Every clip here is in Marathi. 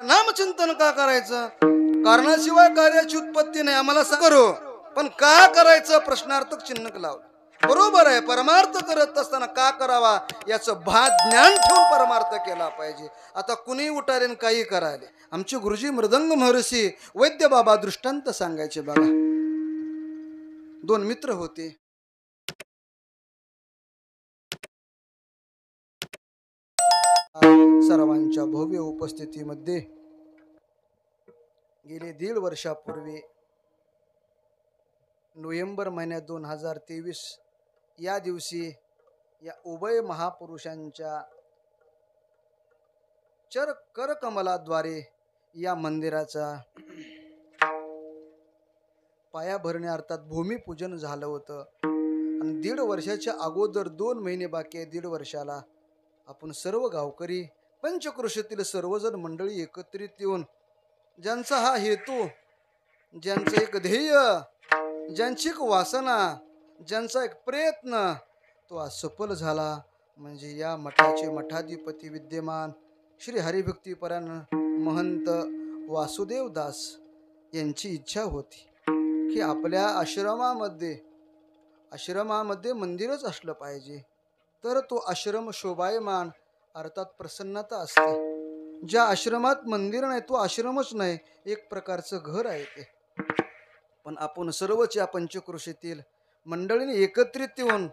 नामचिंतन का करायचं? कारणाशिवाय कार्याची उत्पत्ती नाही आम्हाला करू, पण का करायचं प्रश्नार्थक चिन्ह लावलं. बरोबर आहे, परमार्थ करत असताना का करावा याचं ज्ञान ठेवून परमार्थ केला पाहिजे. आता कुणी उठाले काही करायले. आमचे गुरुजी मृदंग महर्षी वैद्य बाबा दृष्टांत सांगायचे. बघा, दोन मित्र होते. सर्वांच्या भव्य उपस्थितीमध्ये गेले 1.5 वर्षापूर्वी नोव्हेंबर महिन्यात 2023 या दिवशी या उभय महापुरुषांच्या करकमलाद्वारे या मंदिराचा पायाभरणी अर्थात भूमिपूजन झालं होतं. आणि 1.5 वर्षाच्या अगोदर 2 महिने बाकी आहे. 1.5 वर्षाला आपण सर्व गावकरी पंचक्रोशीतील सर्वजण मंडळी एकत्रित येऊन ज्यांचा हा हेतू, ज्यांचं एक ध्येय, ज्यांची एक वासना, ज्यांचा एक प्रयत्न तो आज सफल झाला. म्हणजे या मठाचे मठाधिपती विद्यमान श्री हरिभक्तीपरायण महंत वासुदेव दास यांची इच्छा होती की आपल्या आश्रमामध्ये मंदिरच असलं पाहिजे, तर तो आश्रम शोभायमान अर्थात प्रसन्नता असते. ज्या आश्रमात मंदिर नाही तो आश्रमच नाही, एक प्रकारचं घर आहे ते. पण आपण सर्वच या पंचक्रोशीतील मंडळीने एकत्रित येऊन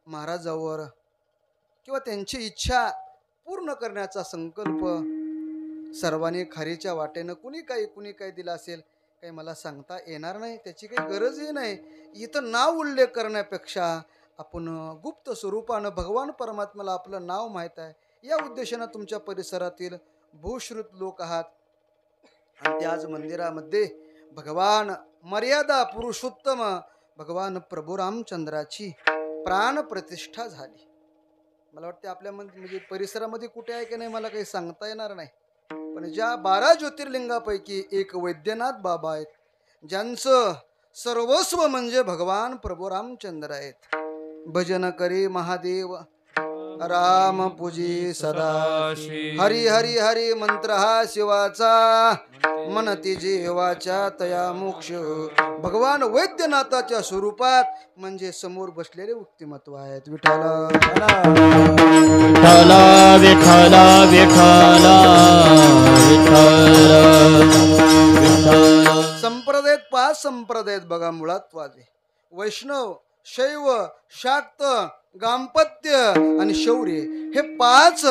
महाराजावर किंवा त्यांची इच्छा पूर्ण करण्याचा संकल्प सर्वांनी खारीच्या वाटेनं कुणी काही दिला असेल, काही मला सांगता येणार नाही, त्याची काही गरजही नाही. इथं नाव उल्लेख करण्यापेक्षा आपण गुप्त स्वरूपानं भगवान परमात्म्याला आपलं नाव माहीत आहे या उद्देशानं तुमच्या परिसरातील भूश्रुत लोक आहात. आणि त्या आज मंदिरामध्ये भगवान मर्यादा पुरुषोत्तम भगवान प्रभू रामचंद्राची प्राण प्रतिष्ठा झाली. मला वाटते आपल्या म्हणजे परिसरामध्ये कुठे आहे की नाही मला काही सांगता येणार नाही, पण ज्या 12 ज्योतिर्लिंगापैकी एक वैद्यनाथ बाबा आहेत, ज्यांचं सर्वस्व म्हणजे भगवान प्रभू रामचंद्र आहेत. भजन करी महादेव राम पूजी सदा, हरी हरी हरी मंत्र हा शिवाचा, मनती जीवाच्या तया मोक्ष. भगवान वैद्यनाथाच्या स्वरूपात म्हणजे समोर बसलेले व्यक्तिमत्व आहेत. विठ्ठला विठ्ठला विठ्ठला विठ्ठला. संप्रदायात 5 संप्रदायात बघा मुळात वाजे वैष्णव, शैव, शाक्त, गांपत्य आणि शौर्य हे 5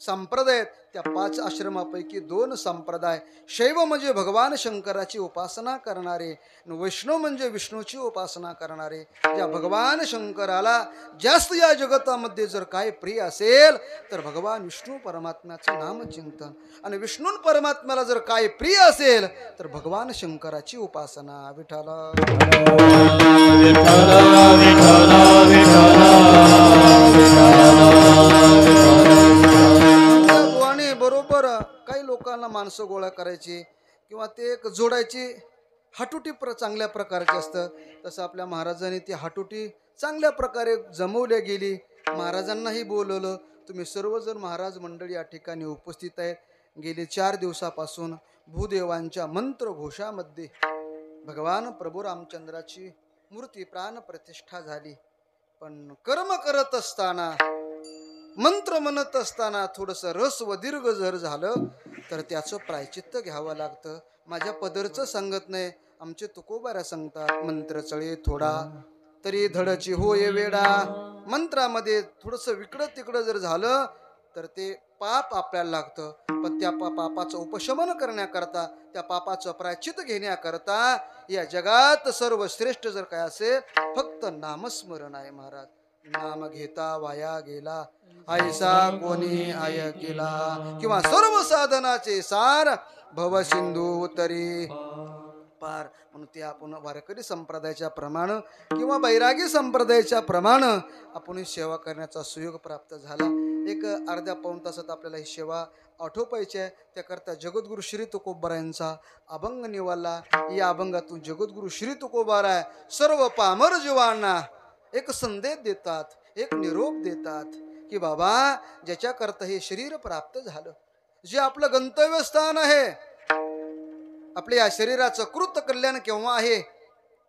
संप्रदाय. त्या 5 आश्रमापैकी 2 संप्रदाय शैव म्हणजे भगवान शंकराची उपासना करणारे, वैष्णव म्हणजे विष्णूची उपासना करणारे. ज्या भगवान शंकराला जास्त या जगतामध्ये जर काय प्रिय असेल तर भगवान विष्णू परमात्म्याचं नामचिंतन, आणि विष्णू परमात्म्याला जर काय प्रिय असेल तर भगवान शंकराची उपासना. विठ्ठला बरोबर काही लोकांना माणसं गोळा करायची किंवा ते एक जोडायची हाटुटी चांगल्या प्रकारची असतं. तसं आपल्या महाराजांनी ती हाटुटी चांगल्या प्रकारे जमवल्या गेली. महाराजांनाही बोलवलं. तुम्ही सर्वजण महाराज मंडळी या ठिकाणी उपस्थित आहेत. गेली 4 दिवसापासून भूदेवांच्या मंत्र घोषामध्ये भगवान प्रभू रामचंद्राची मूर्ती प्राण प्रतिष्ठा झाली. पण कर्म करत असताना, मंत्र म्हणत असताना थोडंसं रस व दीर्घ जर झालं तर त्याचं प्रायचित्त घ्यावं लागतं. माझ्या पदरचं सांगत नाही, आमचे तुकोबाऱ्या सांगतात, मंत्र चळे थोडा तरी धडची होय वेडा. मंत्रामध्ये थोडंसं इकडं तिकडं जर झालं तर ते पाप आपल्याला लागतं. पण त्या पापाचं उपशमन करण्याकरता, त्या पापाचं प्रायचित्त घेण्याकरता या जगात सर्वश्रेष्ठ जर काय असेल फक्त नामस्मरण आहे. महाराज, नाम घेता वाया गेला ऐसा कोणी आय केला, किंवा सर्व साधनाचे सार भव सिंधू तरी पार. म्हणून ते आपण वारकरी संप्रदायाच्या प्रमाणे किंवा बैरागी संप्रदायाच्या प्रमाणे आपण सेवा करण्याचा सुयोग प्राप्त झाला. एक अर्ध्या पाऊण तासात आपल्याला ही सेवा आठोपायची आहे. त्याकरता जगद्गुरु श्री तुकोबारायांचा अभंग निवडला. या अभंगातून जगद्गुरु श्री तुकोबाराय सर्व पामर जीवांना एक संदेश देतात, एक निरोप देतात की बाबा, ज्याच्याकरता हे शरीर प्राप्त झालं, जे आपलं गंतव्यस्थान आहे, आपल्या या शरीराचं कृत कल्याण केव्हा आहे?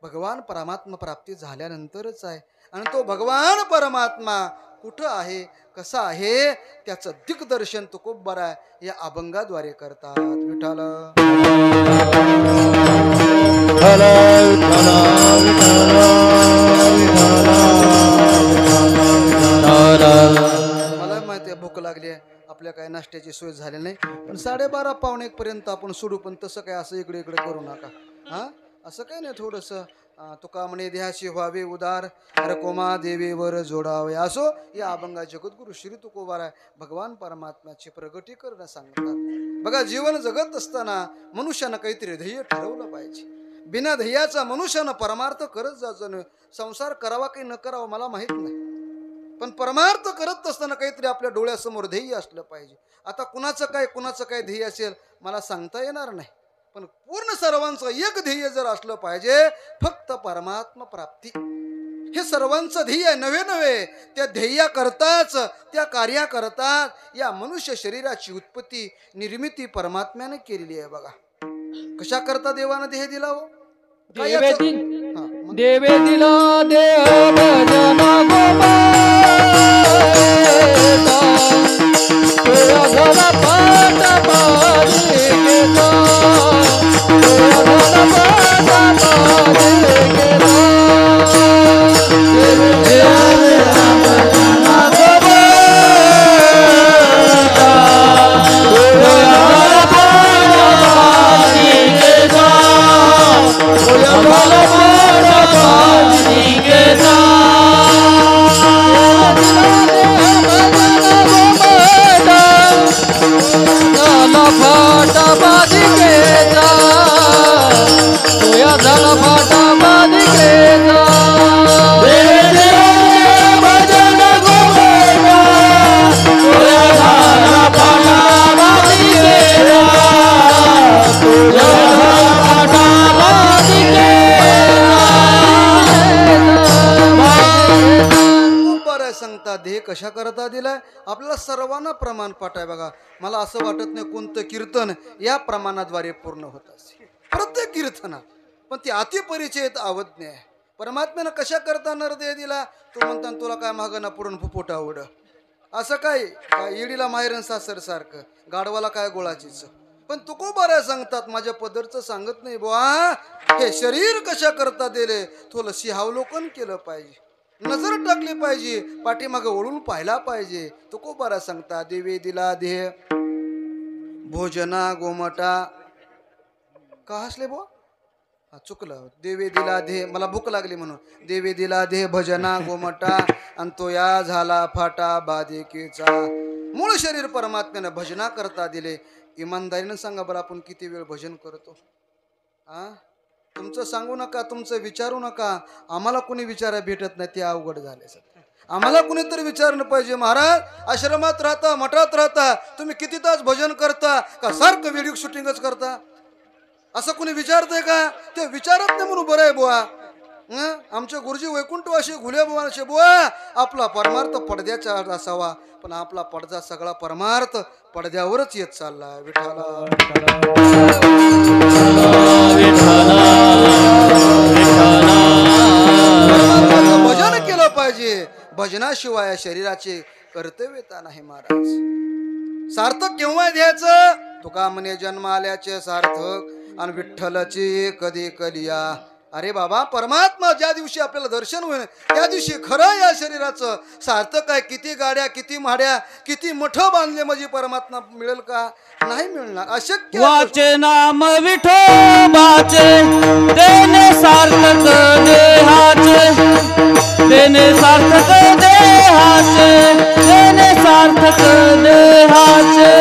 भगवान परमात्मा प्राप्ती झाल्यानंतरच आहे. आणि तो भगवान परमात्मा कुठं आहे, कसा आहे, त्याचं दिग्दर्शन तुकोबरा या अभंगाद्वारे करतात. विठ्ठल मला माहिती आहे भूक लागली आहे, आपल्या काय नाश्त्याची सोय झाली नाही, पण 12:30 पावणे 1 पर्यंत आपण सोडू. पण तसं काय असं इकडे इकडे करू नका. हा, असं काय नाही. थोडंसं तुका म्हणे देहाशी व्हावे उदार, रकोमा देवीवर जोडावे. असो या अभंगा जगद्गुरु श्री तुकोबाराय भगवान परमात्म्याचे प्रगटीकरण सांगतात. बघा, जीवन जगत असताना मनुष्यानं काहीतरी ध्येय ठरवलं पाहिजे. बिना ध्येयाचा मनुष्यानं परमार्थ करत जायचं नाही. संसार करावा काही न करावा मला माहित नाही, पण परमार्थ करत असताना काहीतरी आपल्या डोळ्यासमोर ध्येय असलं पाहिजे. आता कुणाचं काय ध्येय असेल मला सांगता येणार नाही, पण पूर्ण सर्वांचं एक ध्येय जर असलं पाहिजे, फक्त परमात्मा प्राप्ती हे सर्वांचं ध्येय आहे. नव्हे त्या ध्येयाकरताच, त्या कार्याकरताच या मनुष्य शरीराची उत्पत्ती निर्मिती परमात्म्याने केलेली आहे. बघा कशा करता देवानं देह दिला हो? देवे दिला देह भजना गोपाळा पाट पारी गेला, देह कशा करता दिलाय आपल्याला सर्वांना प्रमाण पाठ आहे. बघा मला असं वाटत नाही कोणतं कीर्तन या प्रमाणाद्वारे पूर्ण होत असेल, प्रत्येक कीर्तना, पण ती अतिपरिचयत अवज्ञ आहे. परमात्म्यानं कशा करता नरदेह दिला? तू म्हणता तुला काय मागणं पुरण फुपोट आवड, असं काय येडीला माहेरन सासर सारखं, गाडवाला काय गोळाचीच. पण तुकोबारा सांगतात माझ्या पदरचं सांगत नाही बुवा, हे शरीर कशा करता दिले थोडं सिंहावलोकन केलं पाहिजे, नजर टाकली पाहिजे, पाठीमागं वळून पाहिला पाहिजे. तुकोबारा सांगता देवे दिला देह भोजना गोमटा. का हसले बुवा? चुकलं. देवे दिला देह, मला भूक लागली म्हणून. देवे दिला देह भजना गोमटा, आणि तो या झाला फाटा बाधिकेचा. मूळ शरीर परमात्म्यानं भजना करता दिले. इमानदारीनं सांगा बरं, आपण किती वेळ भजन करतो? तुमचं सांगू नका, तुमचं विचारू नका. आम्हाला कोणी विचारा भेटत नाही, ते अवघड झाले. आम्हाला कुणीतरी विचारलं पाहिजे, महाराज आश्रमात राहता, मठात राहता, तुम्ही किती तास भजन करता का सारखं व्हिडिओ शूटिंगच करता? असं कोणी विचारतंय का? ते विचारत नाही म्हणून बरं आहे बुवा. आमचे गुरुजी वैकुंठवासी घुल्या बुवाचे बुवा, आपला परमार्थ पडद्याचा असावा, पण आपला पडदा सगळा परमार्थ पडद्यावरच येत चालला. विठाला भजन केलं पाहिजे. भजनाशिवाय शरीराचे कर्तव्यता नाही. महाराज सार्थक केव्हा द्यायचं? तुका म्हणे जन्म आल्याचे सार्थक, आणि विठ्ठलाची कधी कलिया. अरे बाबा, परमात्मा ज्या दिवशी आपल्याला दर्शन होईल त्या दिवशी खरं या शरीराचं सार्थक आहे. किती गाड्या, किती म्हाड्या, किती मठ बांधले म्हणजे परमात्मा मिळेल का? नाही मिळणार, अशक्य. वाचे नाम विठोबाचे देणे सार्थक देहाचे, देणे सार्थक देहाचे, देणे सार्थक देहाचे.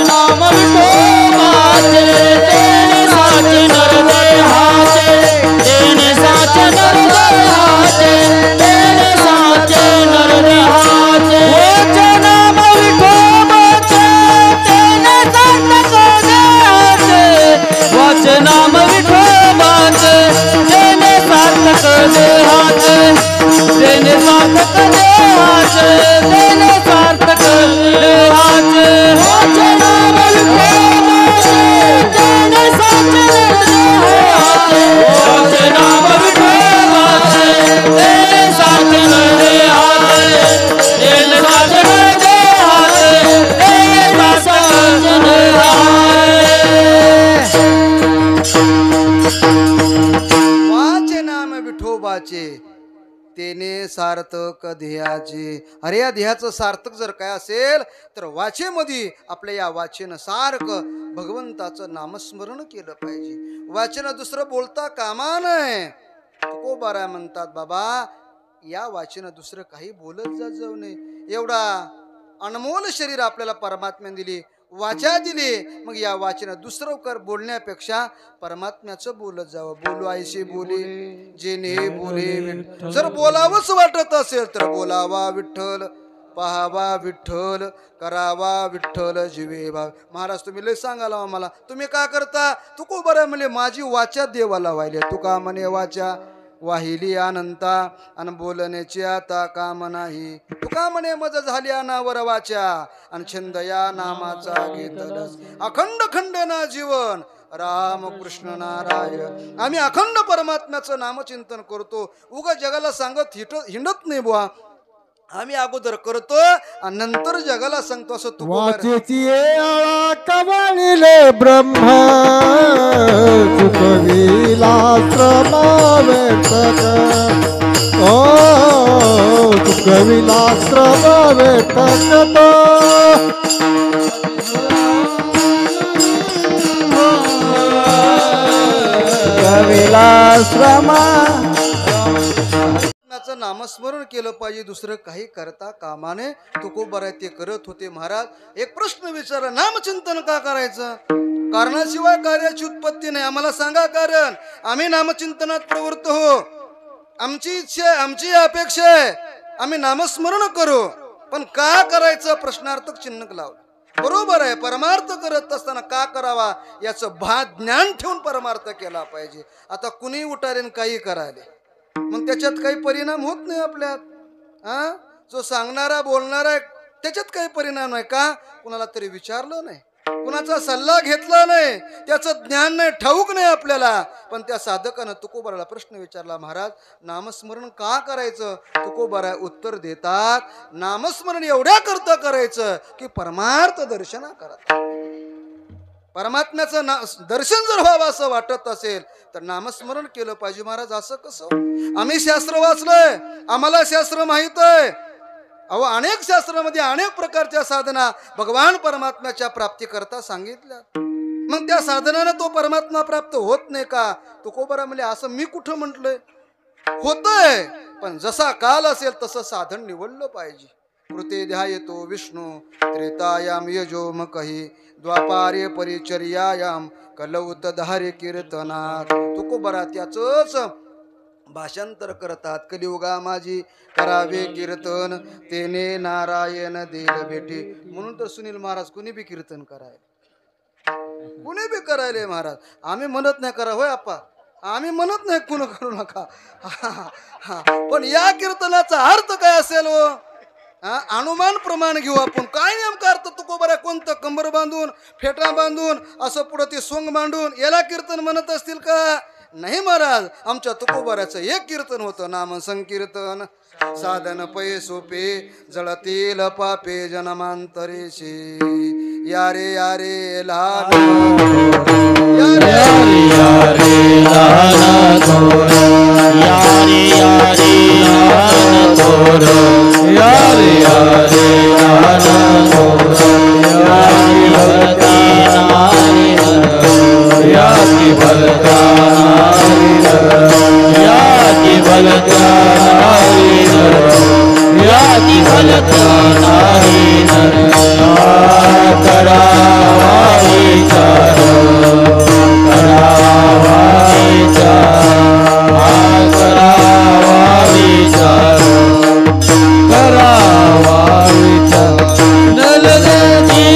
नाम विठोबाचे देणे साचे नर देहाचे, देणे साचे नर देहाचे, देणे साचे नर देहाचे. वाचे नाम विठोबाचे देणे सार्थक देहाचे, वाचे नाम विठोबाचे देणे सार्थक देहाचे, देणे सार्थक देहाचे, देणे सार्थक देहाचे. वाचे देणे सार्थक ध्येयाचे. अरे या ध्येयाचं सार्थक जर काय असेल तर वाचेमध्ये आपल्या या वाचेनं सारखं भगवंताचं नामस्मरण केलं पाहिजे. वाचन दुसरं बोलता कामा नये. तुकोबाराय म्हणतात बाबा या वाचन दुसरं काही बोलत जाऊ नये. एवढा अनमोल शरीर आपल्याला परमात्म्याने दिली, वाचा दिली, मग या वाचन दुसरं कर बोलण्यापेक्षा परमात्म्याचं बोलत जावं. बोलू आयशी बोले जेने बोले. जर बोलावंच वाटत असेल तर बोलावा विठ्ठल, पाहावा विठ्ठल, करावा विठ्ठल, जीवे भाव. महाराज तुम्ही लय सांगाला आम्हाला, तुम्ही का करता? तुकोबाराय म्हणले माझी वाचा देवाला वाहिली. तुका म्हणे वाचा वाहिली अनंता आणि बोलण्याची आता काम नाही. तुका म्हणे मज झाली अनावर वाचा आणि छंद या नामाचा घेतलस. अखंड खंड ना जीवन राम कृष्ण नारायण. आम्ही अखंड परमात्म्याचं नामचिंतन करतो. उगा जगाला सांगत हिंडत नाही बुवा. आम्ही अगोदर करतो आणि नंतर जगाला सांगतो. असं तू वाचेची आळा कवळिले ब्रह्म चुकविला श्रमावेतक. ओ चुकविला श्रमावेतक तो. चुकविला श्रमा. नामस्मरण केलं पाहिजे, दुसरं काही करता कामाने. तुकोबाराय ते करत होते. महाराज एक प्रश्न विचारला, नामचिंतन का करायचं? कारणाशिवाय कार्याची उत्पत्ती नाही. आम्हाला सांगा कारण. आम्ही नामचिंतनात प्रवृत्त हो. आमची इच्छा, आमची अपेक्षा आहे आम्ही नामस्मरण करू, पण का करायचं प्रश्नार्थक चिन्ह लावलं. बरोबर आहे, परमार्थ करत असताना का करावा याचं ज्ञान ठेवून परमार्थ केला पाहिजे. आता कुणी उठारेन काही करायले मग त्याच्यात काही परिणाम होत नाही आपल्यात. जो सांगणारा बोलणारा त्याच्यात काही परिणाम नाही. का? कुणाला तरी विचारलं नाही, कुणाचा सल्ला घेतला नाही, त्याचं ज्ञान नाही, ठाऊक नाही आपल्याला. पण त्या साधकानं तुकोबाराला प्रश्न विचारला, महाराज नामस्मरण का करायचं? तुकोबाराय उत्तर देतात, नामस्मरण एवढ्या करता करायचं की परमार्थ दर्शना करा. परमात्म्याचं दर्शन जर व्हावं असं वाटत असेल तर नामस्मरण केलं पाहिजे. महाराज असं कसं? आम्ही शास्त्र वाचलंय, आम्हाला शास्त्र माहित आहे. अहो अनेक शास्त्रामध्ये अनेक प्रकारच्या साधना भगवान परमात्म्याच्या प्राप्ती करता सांगितल्या. मग त्या साधनानं तो परमात्मा प्राप्त होत नाही का? तुकोबाराय म्हणले असं मी कुठं म्हटलंय? होतंय, पण जसा काल असेल तसं साधन निवडलं पाहिजे. कृते ध्यायतो विष्णू त्रेतायाम यजोम कही द्वापारे परिचर्यायाम कलौत धारे कीर्तनात. तुकोबाराय त्याचंच भाषांतर करतात. कलियुगा माझी करावे कीर्तन तेने नारायण देल भेटी. म्हणून तर सुनील महाराज कुणी बी कीर्तन करायला, कुणी बी करायले महाराज. आम्ही म्हणत नाही करा, होय आप्पा, आम्ही म्हणत नाही कुण करू नका. पण या कीर्तनाचा अर्थ काय असेल हो? अनुमान प्रमाण घेऊ आपण. काय नेमका अर्थ तुकोबाराय कोणतं? कंबर बांधून, फेटा बांधून, असं पुढं ते सोंग मांडून याला कीर्तन म्हणत असतील का? नाही महाराज. आमच्या तुकोबाराचं एक कीर्तन होतं, नाम संकीर्तन. साधन पै सोपे जळतील पापे जन्मांतरेशी. यारे यारे लहान यारे यारे लहान थोर, यारे यारे लहान थोर, यारे यारे लहान थोर, यारे भलता नारी नर, याकी भलता नारी नर, याकी भलता नारी नर, याकी भलता नारी नर. करावा विचार, करावा विचार, करावा विचार, करावा विचार. नलगती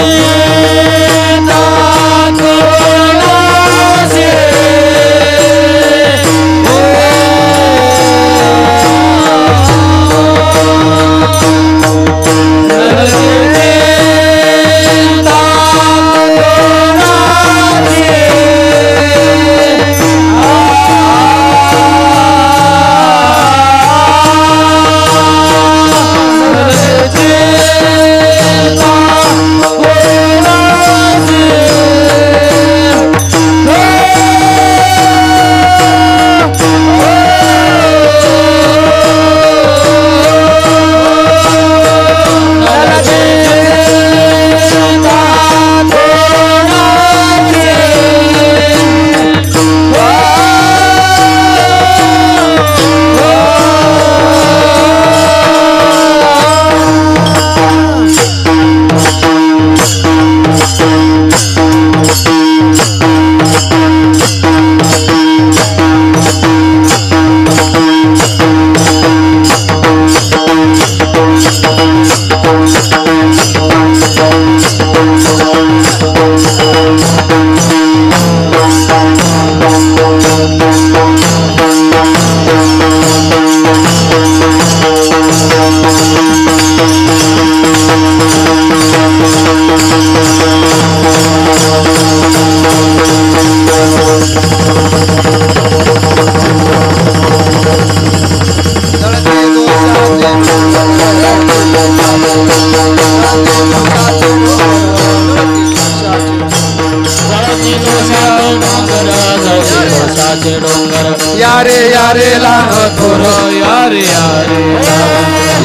विचाराचे डोंगर यारे यारे लहान थोर यारे यारे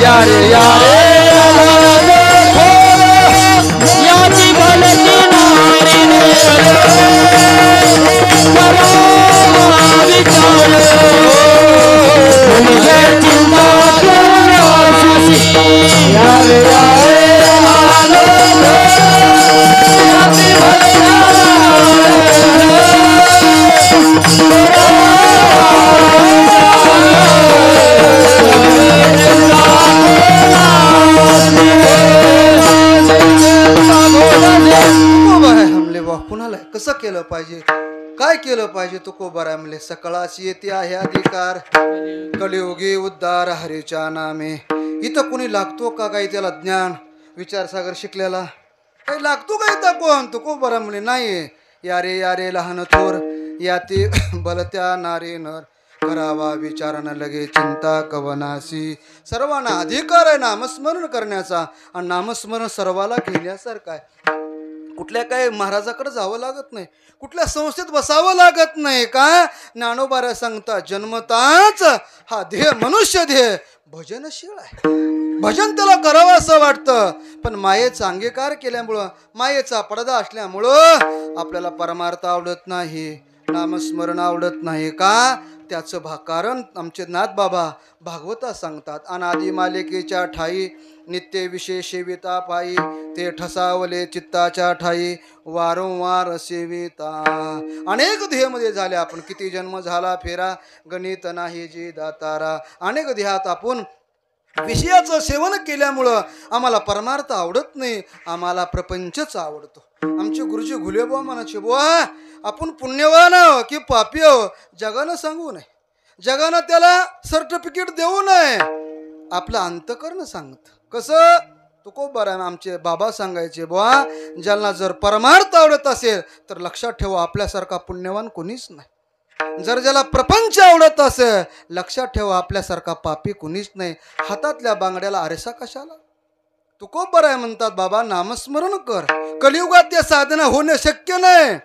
यारे यारे याची भलती नारी विचार चिंता यारे यारे कुणाला कसं केलं पाहिजे, काय केलं पाहिजे तुकोबाराय म्हणले. सकळाची येते आहे अधिकार, कलियुगी उद्धार हरीच्या नामे. इथं कुणी लागतो का काही त्याला ज्ञान विचारसागर शिकलेला काही लागतो का इथं कोण? तुकोबाराय म्हणले नाही. यारे यारे लहान थोर याती बलत्या नारी नर करावा विचार न लगे चिंता कवनासी. सर्वांना अधिकार आहे नामस्मरण करण्याचा आणि नामस्मरण सर्वाला घेण्यासारखं आहे. कुठल्या काय महाराजाकडे जावं लागत नाही, कुठल्या संस्थेत बसावं लागत नाही. का ज्ञानोबाऱ्या सांगता जन्मताच हा ध्येय मनुष्य ध्येय भजनशील आहे. भजन त्याला करावं असं वाटतं, पण मायेचा अंगीकार केल्यामुळं मायेचा पडदा असल्यामुळं आपल्याला परमार्थ आवडत नाही, नामस्मरण आवडत नाही. का त्याचं कारण आमचे नाथ बाबा भागवता सांगतात. अनादि मालिकेच्या ठाई नित्य विशेष सेविता पायी ते ठसावले चित्ताच्या ठाई वारंवार सेविता. अनेक ध्येयमध्ये झाले आपण, किती जन्म झाला फेरा गणित नाही जी दातारा. अनेक ध्येयात आपण विषयाचं सेवन केल्यामुळं आम्हाला परमार्थ आवडत नाही, आम्हाला प्रपंचच आवडतो. आमचे गुरुजी घुलेबुवा म्हणायचे, बुवा आपण पुण्यवान आहो की पापी आहो जगानं सांगू नये, जगानं त्याला सर्टिफिकेट देऊ नये, आपलं अंतकरण सांगत. कसं तुकोबाराय आमचे बाबा सांगायचे, बुवा ज्यांना जर परमार्थ आवडत असेल तर लक्षात ठेवा आपल्यासारखा पुण्यवान कोणीच नाही. जर ज्याला प्रपंच आवडत असेल लक्षात ठेवा आपल्यासारखा पापी कुणीच नाही. हातातल्या बांगड्याला आरसा कशाला? तुकोबाराय म्हणतात, बाबा नामस्मरण कर, कलियुगात ते साधना होणे शक्य नाही.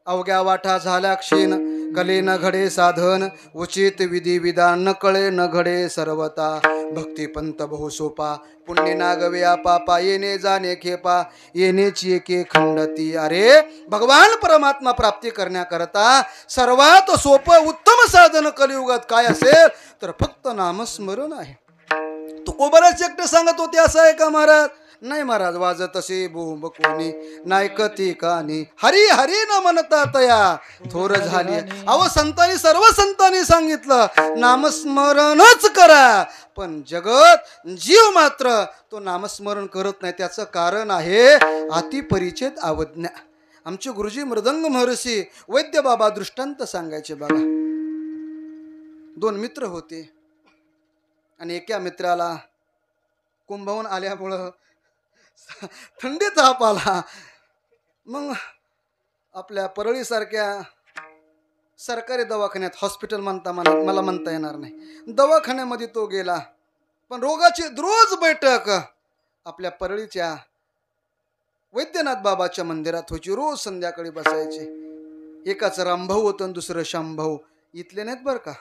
अवघ्या वाटा झाल्या क्षीण कले न घडे साधन, उचित विधी विधान न कळे न घडे सर्वता. भक्ती पंत बहु सोपा पुण्य नागव्या पापा, येणे जाणे खेपा येणेची एके खंडती. अरे भगवान परमात्मा प्राप्ती करण्याकरता सर्वात सोपं उत्तम साधन कलियुगात काय असेल तर फक्त नामस्मरण आहे. तुकोबाराय एकटे सांगत होते असं आहे का महाराज? नाही महाराज, वाजत असे बोंब कोणी नायकती कानी हरी हरी न म्हणता तया थोर झाली. अहो संतांनी सर्व संतांनी सांगितलं नामस्मरणच करा, पण जगत जीव मात्र तो नामस्मरण करत नाही. त्याचं कारण आहे अतिपरिचित अवज्ञा. आमचे गुरुजी मृदंग महर्षी वैद्य बाबा दृष्टांत सांगायचे. बघा, दोन मित्र होते आणि एका मित्राला कुंभवून आल्यामुळं थंडी ताप आला. मग आपल्या परळीसारख्या सरकारी दवाखान्यात, हॉस्पिटल मला म्हणता येणार नाही, दवाखान्यामध्ये तो गेला. पण रोगाची रोज बैठक आपल्या परळीच्या वैद्यनाथ बाबाच्या मंदिरात व्हायची. रोज संध्याकाळी बसायचे. एकाचं रामभाऊ होतं आणि दुसरं शामभाऊ. इथले नाहीत बरं का.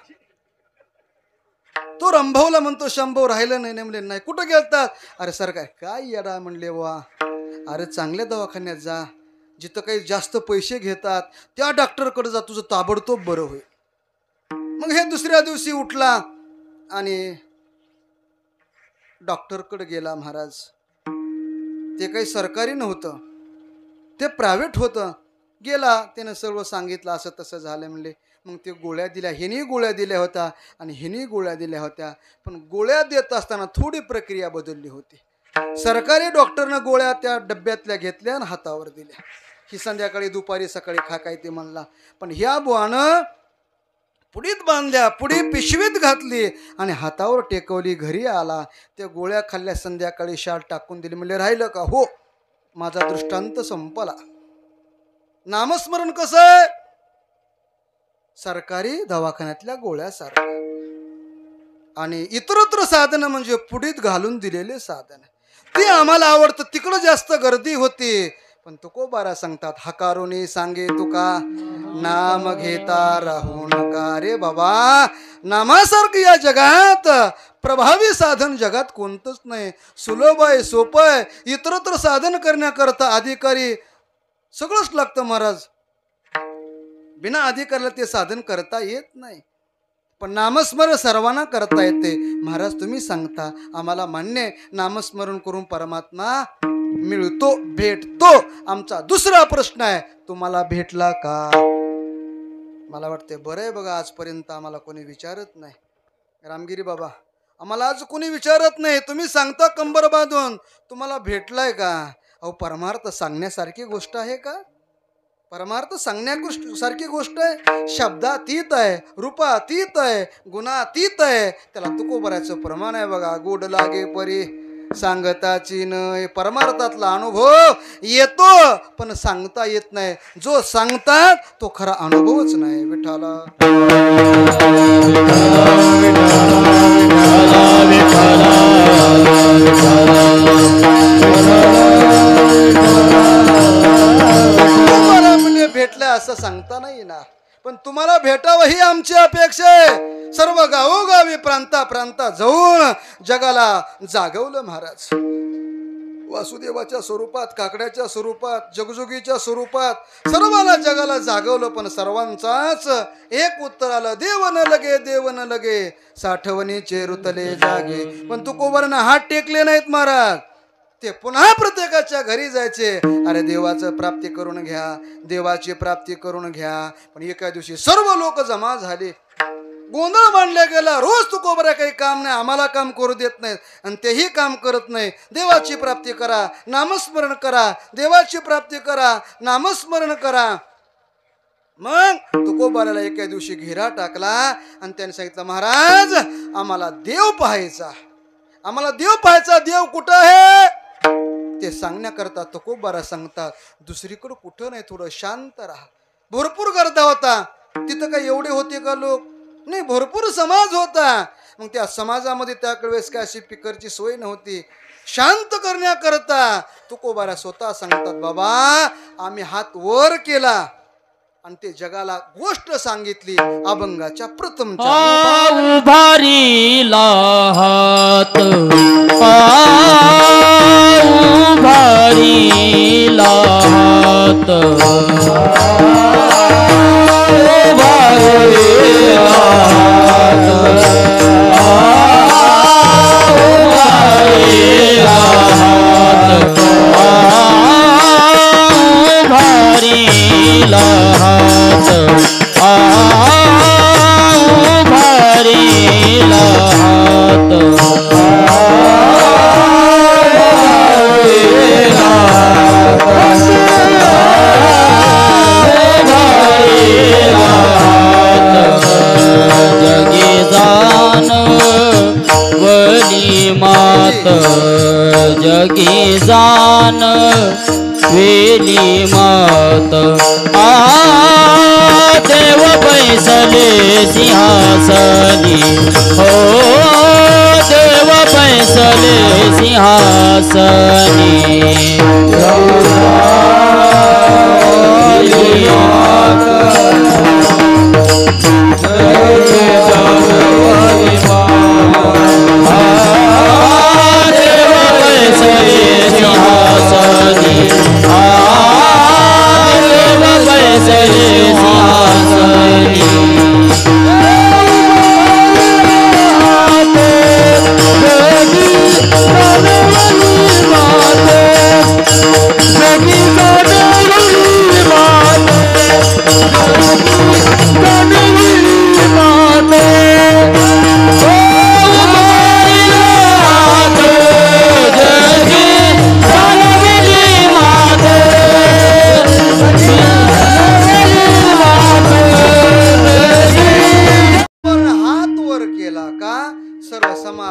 तो रंभाऊला म्हणतो, शंभव राहिलं नाही. म्हणले नाही. कुठं गेलतात? अरे सर काय येडा म्हणले वा, अरे चांगल्या दवाखान्यात जा, जिथं काही जास्त पैसे घेतात त्या डॉक्टरकडे जा, तुझं ताबडतोब बरं होईल. मग हे दुसऱ्या दिवशी उठला आणि डॉक्टरकडे गेला. महाराज ते काही सरकारी नव्हतं, ते प्रायव्हेट होतं. गेला, त्यानं सर्व सांगितलं, असं तसं झालं म्हणले. मग ते गोळ्या दिल्या, हेनी गोळ्या दिल्या होत्या आणि हेनी गोळ्या दिल्या होत्या. पण गोळ्या देत असताना थोडी प्रक्रिया बदलली होती. सरकारी डॉक्टरनं गोळ्या त्या डब्यातल्या घेतल्या आणि हातावर दिल्या. ही संध्याकाळी दुपारी सकाळी खा काय ते म्हणला. पण ह्या बुवानं पुडीत बांधल्या, पुडी पिशवीत घातली आणि हातावर टेकवली. घरी आला, त्या गोळ्या खाल्ल्या, संध्याकाळी शाल टाकून दिली. म्हणले राहिलं का? हो. माझा दृष्टांत संपला. नामस्मरण कसं आहे? सरकारी दवाखान्यातल्या गोळ्यासारखं. आणि इतरत्र साधन म्हणजे पुडीत घालून दिलेले साधन. ते आम्हाला आवडतं. तिकडं जास्त गर्दी होती, पण तुकोबारा सांगतात हकारुनी सांगे तुका नाम घेता राहू नका. रे बाबा, नामासारखं या जगात प्रभावी साधन जगात कोणतंच नाही. सुलभ आहे, सोपं आहे. इतरत्र साधन करण्याकरता अधिकारी सगळंच लागतं महाराज. बिना अधिकाऱ्याला ते साधन करता येत नाही. पण नामस्मरण सर्वांना करता येते. महाराज तुम्ही सांगता, आम्हाला मान्य आहे, नामस्मरण करून परमात्मा मिळतो, भेटतो. आमचा दुसरा प्रश्न आहे, तुम्हाला भेटला का? मला वाटते बरं आहे बघा, आजपर्यंत आम्हाला कोणी विचारत नाही. रामगिरी बाबा, आम्हाला आज कोणी विचारत नाही. तुम्ही सांगता कंबर बांधून, तुम्हाला भेटलाय का? अहो, परमार्थ सांगण्यासारखी गोष्ट आहे का? परमार्थ सांगण्यासारखी गोष्ट आहे. शब्दातीत आहे, रूपातीत आहे, गुणातीत आहे. त्याला तुकोबराचं प्रमाण आहे बघा. गोड लागे परी सांगताची न. परमार्थातला अनुभव येतो पण सांगता येत नाही. जो सांगतात तो खरा अनुभवच नाही. विठाला म्हणजे भेटलं असं सांगता नाही येणार. पण तुम्हाला भेटावं ही आमची अपेक्षा आहे. सर्व गावोगावी प्रांता प्रांतात जाऊन जगाला जागवलं महाराज. वासुदेवाच्या स्वरूपात, काकड्याच्या स्वरूपात, जगजुगीच्या स्वरूपात सर्वाला जगाला जागवलं. पण सर्वांचाच एक उत्तर आलं, देव न लगे, देव न लगे, साठवणीचे रुतले जागे. पण तुकोबारानं हात टेकले नाहीत महाराज. ते पुन्हा प्रत्येकाच्या घरी जायचे. अरे देवाचं प्राप्ती करून घ्या, देवाची प्राप्ती करून घ्या. पण एका दिवशी सर्व लोक जमा झाले. गोंधळ मांडला गेला. रोज तुकोबरा काही काम नाही, आम्हाला काम करू देत नाहीत आणि तेही काम करत नाही. देवाची प्राप्ती करा, नामस्मरण करा, देवाची प्राप्ती करा, नामस्मरण करा. मग तुकोबाराला एका दिवशी घेरा टाकला आणि त्याने सांगितलं, महाराज आम्हाला देव पाहायचा, आम्हाला देव पाहायचा. देव कुठं आहे ते सांगण्याकरता तुकोबारा सांगतात, दुसरीकडे कुठं नाही, थोडं शांत राहा. भरपूर गर्दा होता तिथं. काही एवढे होते का लोक? नाही, भरपूर समाज होता. मग त्या समाजामध्ये त्यावेळेस काय अशी स्पीकरची सोय नव्हती. शांत करण्याकरता तुकोबारा स्वतः सांगतात, बाबा आम्ही हात वर केला आणि ते जगाला गोष्ट सांगितली. अभंगाच्या प्रथम उभारी लाहात, उभारी लाहात, जगी जान वेली मात. देव बैसले सिंहासनी, हो देव बैसले सिंहासनी.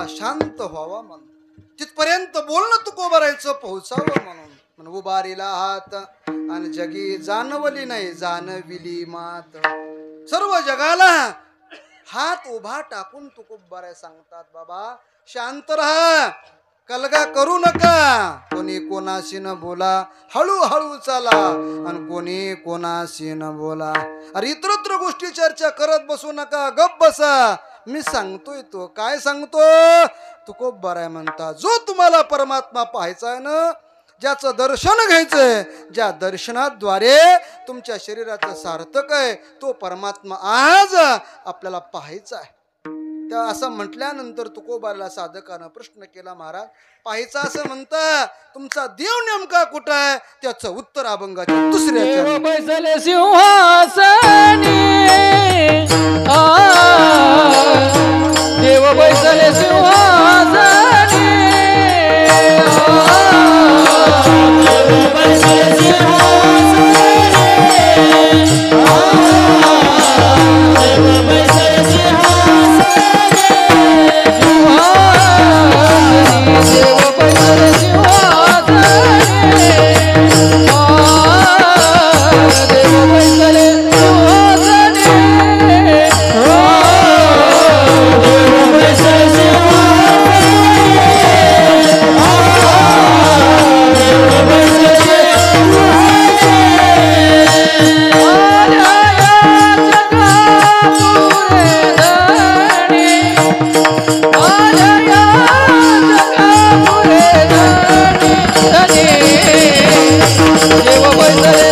शांत व्हावा म्हणून, तिथपर्यंत बोलणं तुकोबारायचं पोहोचावं म्हणून. उभारीला हात आणि जगी जाणवली नाही, जाणविली मात. सर्व जगाला हात उभा टाकून तुकोबाराय सांगतात, बाबा शांत राहा. कलगा करू नका, कोणी कोणाशी न बोला, हळूहळू चाला आणि कोणी कोणाशी न बोला. अरे इतरत्र गोष्टी चर्चा करत बसू नका, गप बसा. मी सांगतोय तो काय सांगतो, तुकोबाराय म्हणता, जो तुम्हाला परमात्मा पाहायचा आहे ना, ज्याचं दर्शन घ्यायचंय, ज्या दर्शनाद्वारे तुमच्या शरीराचं सार्थक आहे, तो परमात्मा आज आपल्याला पाहायचा आहे. त्या असं म्हटल्यानंतर तुकोबाला साधकानं प्रश्न केला, महाराज पाहायचा असं म्हणता, तुमचा देव नेमका कुठं आहे? त्याचं उत्तर अभंगाच्या दुसऱ्या देव बैसले सिंहासनी, देव बैसले सिंहासनी, देव बैसले सिंहासनी, देव बैसले सिंहासनी, देव बैसले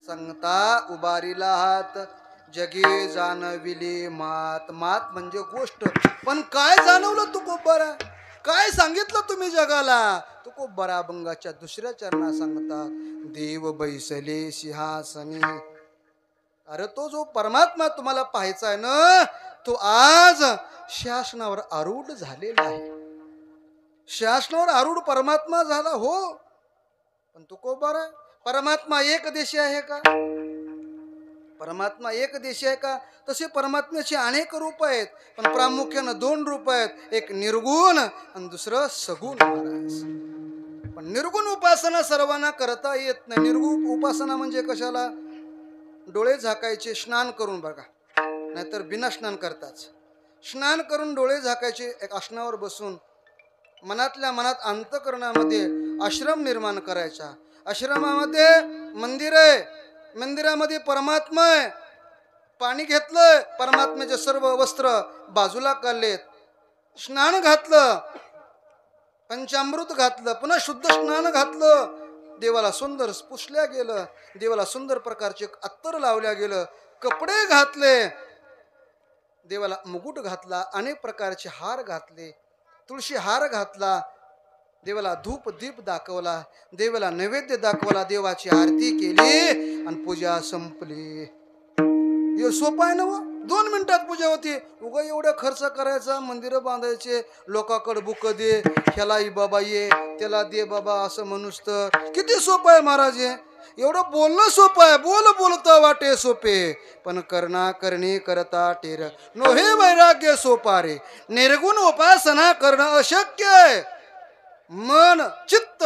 सांगता उभारीला हात, जगे जाणविली मात. मात म्हणजे गोष्ट, पण काय जाणवलं तुकोबारा, काय सांगितलं तुम्ही जगाला? तुकोबारा अभंगाच्या दुसऱ्या चरणात सांगता, देव बैसले सिंहासनी. अरे तो जो परमात्मा तुम्हाला पाहायचा आहे ना, तो आज शासनावर आरूढ झालेला आहे. शासनावर आरूढ परमात्मा झाला हो, पण तुकोबारा परमात्मा एक देशी आहे का? परमात्मा एक देशी आहे का? तसे परमात्म्याचे अनेक रूप आहेत, पण प्रामुख्यानं दोन रूप आहेत, एक निर्गुण आणि दुसरं सगुण महाराज. पण निर्गुण उपासना सर्वांना करता येत नाही. निर्गुण उपासना म्हणजे कशाला? डोळे झाकायचे स्नान करून, बघा, नाहीतर बिना स्नान करताच. स्नान करून डोळे झाकायचे, एक आसनावर बसून मनातल्या मनात अंतःकरणामध्ये आश्रम निर्माण करायचा. आश्रमामध्ये मंदिर आहे, मंदिरामध्ये परमात्मा आहे. पाणी घेतलं, परमात्म्याचे सर्व वस्त्र बाजूला काढलेत, स्नान घातलं, पंचामृत घातलं, पुन्हा शुद्ध स्नान घातलं, देवाला सुंदर पुसल्या गेलं, देवाला सुंदर प्रकारचे अत्तर लावल्या गेलं, कपडे घातले, देवाला मुकुट घातला, अनेक प्रकारचे हार घातले, तुळशी हार घातला, देवाला धूप दीप दाखवला, देवाला नैवेद्य दाखवला, देवाची आरती केली आणि पूजा संपली. हे सोपं आहे ना? 2 मिनिटात पूजा होती. उगा एवढं खर्च करायचा, मंदिरं बांधायचे, लोकांकडे बुक दे, ह्याला बाबा ये, त्याला दे बाबा, असं म्हणूस तर किती सोपं आहे महाराज. एवढं बोलणं सोपं आहे, बोलता वाटे सोपे, पण करना करणी करता टेर नोहे वैराग्य सोपारे. निर्गुण उपासना करणं अशक्य आहे. मन चित्त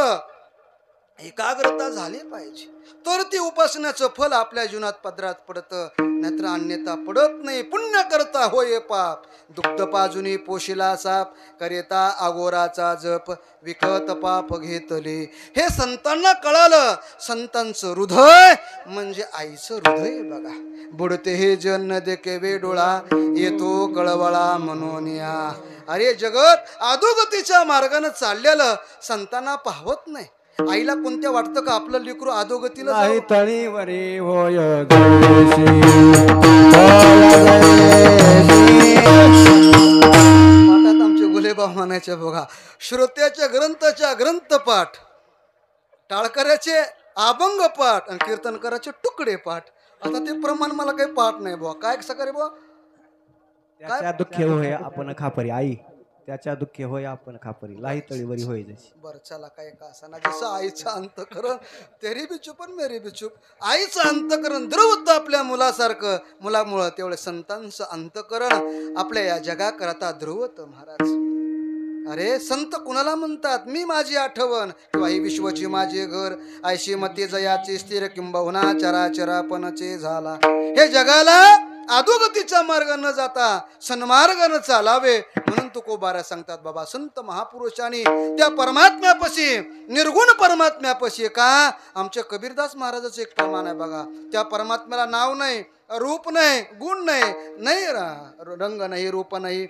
एकाग्रता झाली पाहिजे, तर ती उपासनाचं फल आपल्या जीवनात पदरात पडतं, नाहीतर अन्यथा पडत नाही. पुण्य करता होय पाप, दुग्ध पाजुनी पोशिला साप, करिता अगोराचा जप, विकत पाप घेतले. हे संतांना कळालं. संतांचं हृदय म्हणजे आईचं हृदय बघा. बुडते हे जन देखे वे डोळा, येतो कळवळा म्हणून या. अरे जगत अधोगतीच्या मार्गाने चाललेलं संतांना पाहवत नाही. आईला कोणत्या वाटतं का आपलं लेकरू अधोगतीला जावं? नाही तळीवरी होय जयसी, होय जयसी. पाठात आमचे गुलेबा म्हणायचे बघा, श्रोत्याच्या ग्रंथाच्या ग्रंथपाठ, टाळकऱ्याचे अभंग पाठ आणि कीर्तनकाराचे तुकडे पाठ. आता ते प्रमाण मला काही पाठ नाही बुवा. काय सकाळी बुवा? त्याच्या दुःखे होय आपण खापरी आई, त्याच्या दुःखे होय आपण खापरी, लाई तळीवरी होय जयसी. बरं चला काय का असं ना, जसं आईचं अंतकरण तेरी बी चूप आणि मेरी बी चूप. आईचं अंतकरण द्रवत आपल्या मुलासारखं, मुलामुळं तेवढे संतांचं अंतकरण आपल्या या जगाकरता द्रवत महाराज. अरे संत कुणाला म्हणतात? मी माझी आठवण, किंवा ही विश्वची माझे घर, ऐशी मते जयाचे स्थिर, किंबहुना चराचरापणाचे झाला. हे जगाला अधोगतीच्या मार्ग न जाता सन्मार्गानं चालावे म्हणून तुकोबारा सांगतात बाबा. संत महापुरुषांनी त्या परमात्म्यापाशी, निर्गुण परमात्म्यापाशी का, आमच्या कबीरदास महाराजाचं एक प्रमाण आहे बघा. त्या परमात्म्याला नाव नाही, रूप नाही, गुण नाही, नाही रंग नाही, रूप नाही,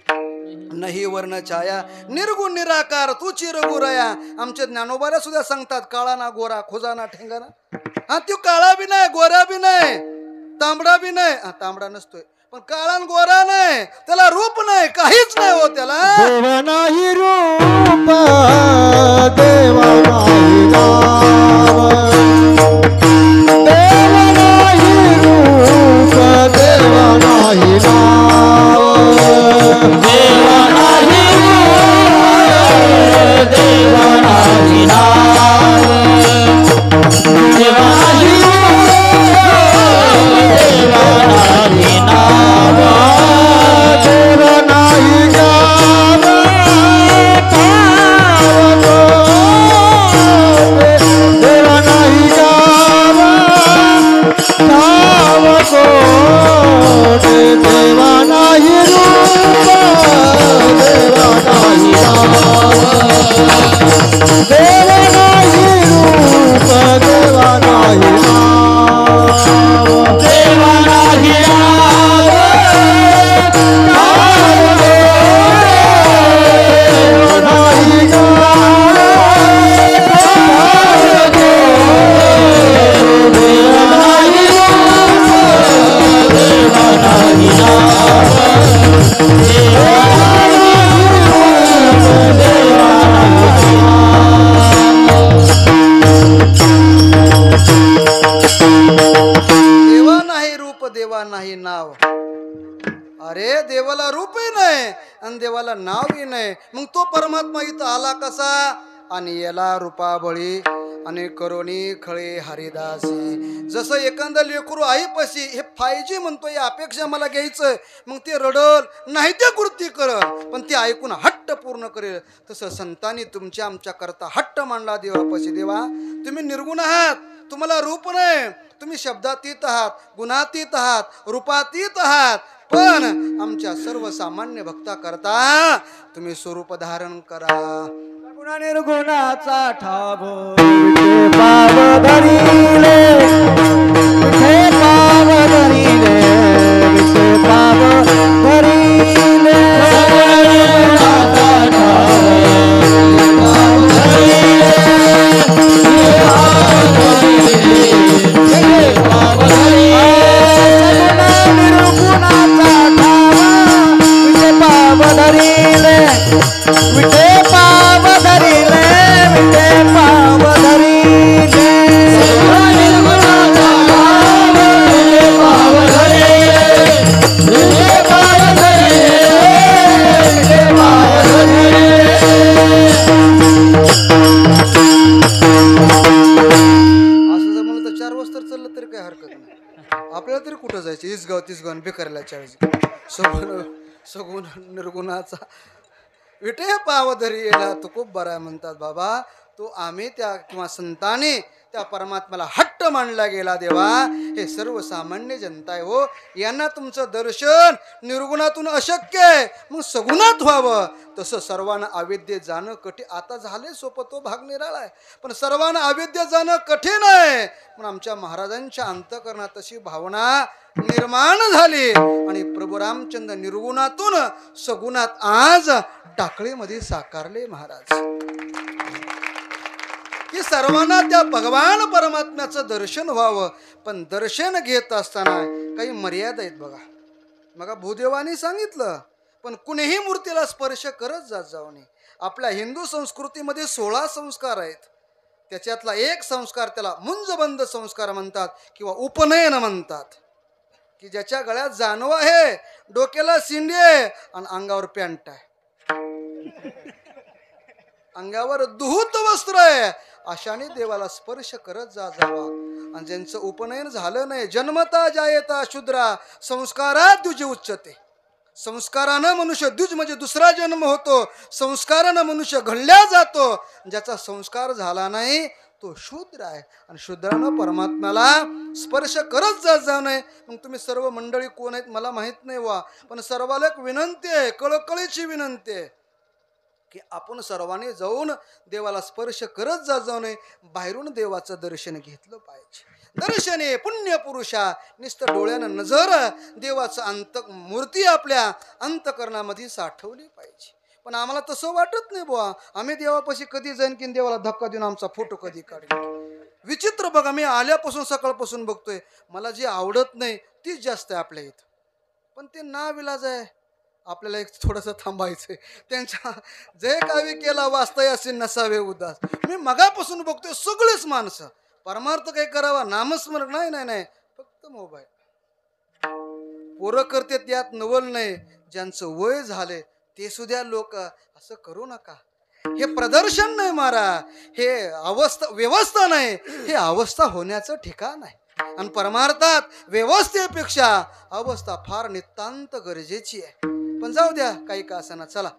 नाही वर्ण छाया, निर्गुण निराकार तुची रघुराया. आमच्या ज्ञानोबाला सुद्धा सांगतात, काळा ना गोरा, खोजा ना ठेंगा ना. हा तो काळा बी नाही, गोरा बी नाही, तांबडा बी नाही. हा तांबडा नसतोय, पण काळा न गोरा नाही, त्याला रूप नाही, काहीच नाही हो त्याला. देवा नाही रूप, देवा नाही नाव, देवा नाही रूप, देवा नाही नाव, देवा नाही रूप, देवा नाही नाव, देवा नाही रूप, देवा नाही नाव, देवा नाही गाव, देवा नाही गाव, ठाव कोटे, देवा नाही रूप, देवा नाही नाव, देवा नाही रूप, देवा नाही नाव, देवा नाही नाव, देवा नाही गाव, देवा नाही रूप, देवा नाही नाव, देवा नाही रूप, देवा नाही देवा नाही रूप, देवा नाही नाव. अरे देवाला रूपही नाही आणि देवाला नावही नाही, मग तो परमात्मा इथं आला कसा? आणि याला रूपाबळी आणि करोनी खळे हरिदासी. जसं एखादं लेकरू आईपाशी हे 5G म्हणतोय, अपेक्षा मला घ्यायचं, मग ते रडल नाही, ते कृती करल, पण ते ऐकून हट्ट पूर्ण करेल. तसं संतांनी तुमच्या आमच्या करता हट्ट मांडला देवापाशी. देवा तुम्ही निर्गुण आहात, तुम्हाला रूप नाही, तुम्ही शब्दातीत आहात, गुणातीत आहात, रूपातीत आहात, पण आमच्या सर्वसामान्य भक्ता करता तुम्ही स्वरूप धारण करा. गुणा निर्गुणाचा ठाव, विठे पाव धरिले, विठे पाव धरिले, विठे पाव धरिले, विठे पाव धरिले, विठे पाव धरिले, असं जर म्हणलं तर 4 वाजता चाललं तरी काही हरकत नाही. आपल्याला तरी कुठं जायचं? इसगाव तिसगाव बेकारला 40 सगुण सगुण निर्गुणाचा विटे पावधरी येला तो खूप बरा म्हणतात बाबा. तो आम्ही त्या किंवा संतांनी त्या परमात्म्याला हट्ट मांडला गेला देवा. हे सर्वसामान्य जनता आहे हो, यांना तुमचं दर्शन निर्गुणातून अशक्य आहे, मग सगुणात व्हावं. तसं सर्वांना अविद्येत जाणं कठीण, आता झाले सोपं, तो भाग निराळा आहे, पण सर्वांना अविद्येत जाणं कठीण आहे. पण आमच्या महाराजांच्या अंतःकरणात तशी भावना निर्माण झाली आणि प्रभू रामचंद्र निर्गुणातून सगुणात आज टाकळीमध्ये साकारले महाराज. की सर्वांना त्या भगवान परमात्म्याचं दर्शन व्हावं. पण दर्शन घेत असताना काही मर्यादा आहेत बघा. मग भूदेवानी सांगितलं, पण कुणीही मूर्तीला स्पर्श करत जाऊ नये. आपल्या हिंदू संस्कृतीमध्ये 16 संस्कार आहेत. त्याच्यातला एक संस्कार त्याला मुंजबंद संस्कार म्हणतात किंवा उपनयन म्हणतात, की ज्याच्या गळ्यात जानव आहे, डोक्याला शिंडी आहे आणि अंगावर पॅन्ट आहे, अंगावर दुहूत वस्त्र आहे, अशाने देवाला स्पर्श करत जावा. आणि ज्यांचं उपनयन झालं नाही, जन्मता जायता शूद्रा संस्कारात द्विज उच्चते. संस्कारानं मनुष्य, द्विज म्हणजे दुसरा जन्म होतो, संस्कारानं मनुष्य घडल्या जातो. ज्याचा संस्कार झाला नाही तो शूद्र आहे आणि शूद्रानं परमात्म्याला स्पर्श करत जाऊ नये. मग तुम्ही सर्व मंडळी कोण आहेत मला माहित नाही वा, पण सर्वाला एक विनंती आहे, कळकळीची विनंती आहे, की आपण सर्वांनी जाऊन देवाला स्पर्श करत जाऊ नये, बाहेरून देवाचं दर्शन घेतलं पाहिजे. दर्शने पुण्य पुरुषा, नुसतं डोळ्यानं नजर देवाचं मूर्ती आपल्या अंतकरणामध्ये साठवली पाहिजे. पण आम्हाला तसं वाटत नाही बुवा, आम्ही देवापाशी कधी जाईन की देवाला धक्का देऊन आमचा फोटो कधी काढेल. विचित्र बघा, मी आल्यापासून सकाळपासून बघतोय, मला जी आवडत नाही तीच जास्त आहे आपल्या इथं. पण ते नाविलाज आहे, आपल्याला एक थोडंसं थांबायचंय. त्यांच्या जे कावी केला वाचता असे नसावे उदास. मी मगापासून बघतोय सगळेच माणसं परमार्थ काही करावा, नामस्मरण नाही नाही नाही, फक्त मोबाईल. पोरं करते त्यात नवल नाही, ज्यांचं वय झाले ते सुद्धा लोक असं करू नका. हे प्रदर्शन नाही मारा, हे अवस्था व्यवस्था नाही, हे अवस्था होण्याचं ठिकाण आहे. आणि परमार्थात व्यवस्थेपेक्षा अवस्था फार नितांत गरजेची आहे. पण जाऊ द्या, काही का असेना, चला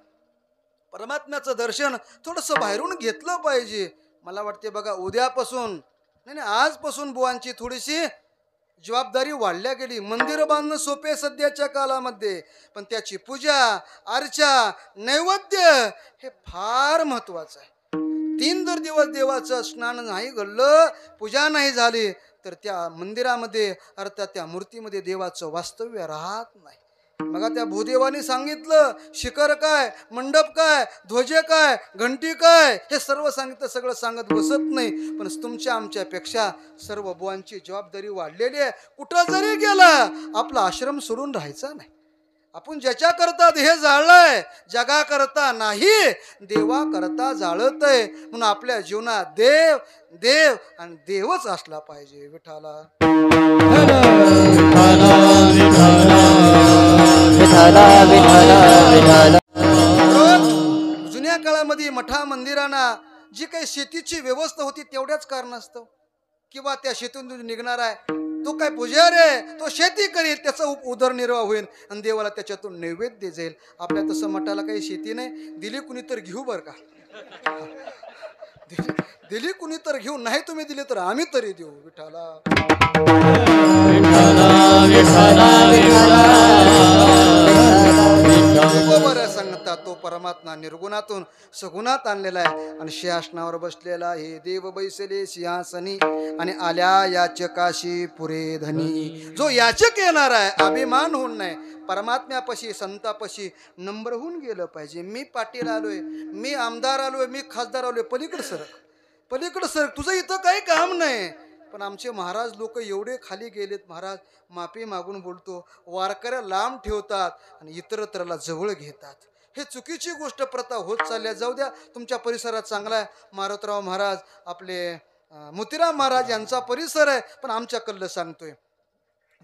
परमात्म्याचं दर्शन थोडंसं बाहेरून घेतलं पाहिजे. मला वाटते बघा, उद्यापासून नाही आजपासून बुवांची थोडीशी जबाबदारी वाढल्या गेली. मंदिर बांधणं सोपे सध्याच्या काळामध्ये, पण त्याची पूजा अर्चा नैवेद्य हे फार महत्वाचं आहे. 3 जर दिवस देवाचं स्नान नाही घडलं, पूजा नाही झाली, तर त्या मंदिरामध्ये अर्थात त्या मूर्तीमध्ये देवाचं वास्तव्य राहत नाही. मग त्या भूदेवानी सांगितलं, शिखर काय, मंडप काय, ध्वजे काय, घंटी काय, हे सर्व सांगितलं. सगळं सांगत बसत नाही, पण तुमच्या आमच्यापेक्षा सर्व बुवांची जबाबदारी वाढलेली आहे. कुठं जरी गेला आपला आश्रम सोडून राहायचा नाही. आपण ज्याच्या करता हे जाळलंय, जगा करता नाही, देवा करता जाळत आहे. म्हणून आपल्या जीवनात देव देव आणि देवच असला पाहिजे. विठाला जुन्या काळामध्ये मठा मंदिरांना जी काही शेतीची व्यवस्था होती तेवढ्याच कारणास्तव, किंवा त्या शेतीतून निघणार आहे तो काय पुजारी आहे, तो शेती करेल, त्याचा उदरनिर्वाह होईल आणि देवाला त्याच्यातून नैवेद्य जाईल. आपल्या तसं मठाला काही शेती नाही, दिली कुणी तर घेऊ बरं का, दिली कुणी तर घेऊ, नाही तुम्ही दिले तर आम्ही तरी देऊ. विठाला बरं सांगता, तो परमात्मा निर्गुणातून सगुणात आणलेला आहे आणि सिंहासनावर बसलेला हे देव बैसले सिंहासनी आणि आल्या याचकाशी पुरे धनी. जो याचक येणार आहे अभिमान होऊन नाही, परमात्म्यापाशी संतापाशी नंबर होऊन गेलं पाहिजे. मी पाटील आलोय, मी आमदार आलोय, मी खासदार आलोय, पलीकडे सरक, पलीकडे सरक, तुझं इथं काही काम नाही. पण आमचे महाराज लोक एवढे खाली गेलेत, महाराज माफी मागून बोलतो, वारकऱ्या लांब ठेवतात आणि इतरत्रला जवळ घेतात. हे चुकीची गोष्ट प्रथा होत चालल्या. जाऊ द्या, तुमच्या परिसरात चांगला आहे, मारुतराव महाराज, आपले मोतीराम महाराज यांचा परिसर आहे, पण आमच्याकडलं सांगतोय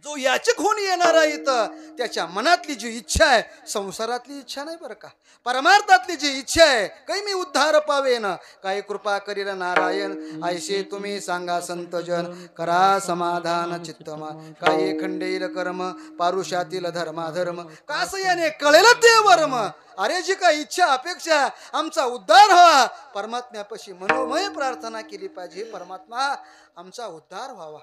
जो याचक होऊन येणार आहे इथं, त्याच्या मनातली जी इच्छा आहे, संसारातली इच्छा नाही बरं का, परमार्थातली जी इच्छा आहे, काही मी उद्धार पावेन, काही कृपा करील नारायण, ऐसे तुम्ही सांगा संतजन, करा समाधान चित्तमा, काही खंडेल कर्म, पारुषातील धर्माधर्म, कास याने कळेल ते वर्म, अरे जी काही इच्छा अपेक्षा, आमचा उद्धार व्हावा, परमात्म्यापाशी मनोमय प्रार्थना केली पाहिजे, परमात्मा आमचा उद्धार व्हावा,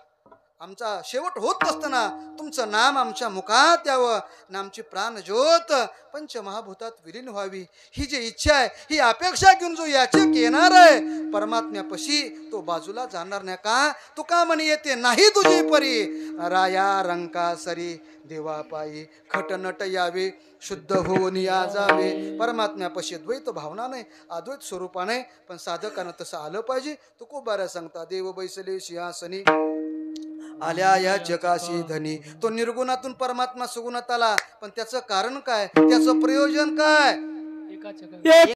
आमचा शेवट होत असताना तुमचं नाम आमच्या मुखात यावं, आणि आमची प्राण ज्योत पंचमहाभूतात विलीन व्हावी, ही जी इच्छा आहे, ही अपेक्षा घेऊन जो याचक येणार आहे परमात्म्यापाशी, तो बाजूला जाणार नाही का, तुका म्हणे येते नाही तुझी परी, राया रंका सरी देवा पायी, खटनट यावे शुद्ध होऊन या जावे, परमात्म्यापाशी द्वैत भावना नाही, अद्वैत स्वरूपाने, पण साधकानं तसं आलं पाहिजे. तुकोबारा सांगता, देव बैसले सिंहासनी आल्या या जगाशी धनी, तो निर्गुणातून परमात्मा सुगुणात आला, पण त्याचं कारण काय, त्याचं प्रयोजन काय,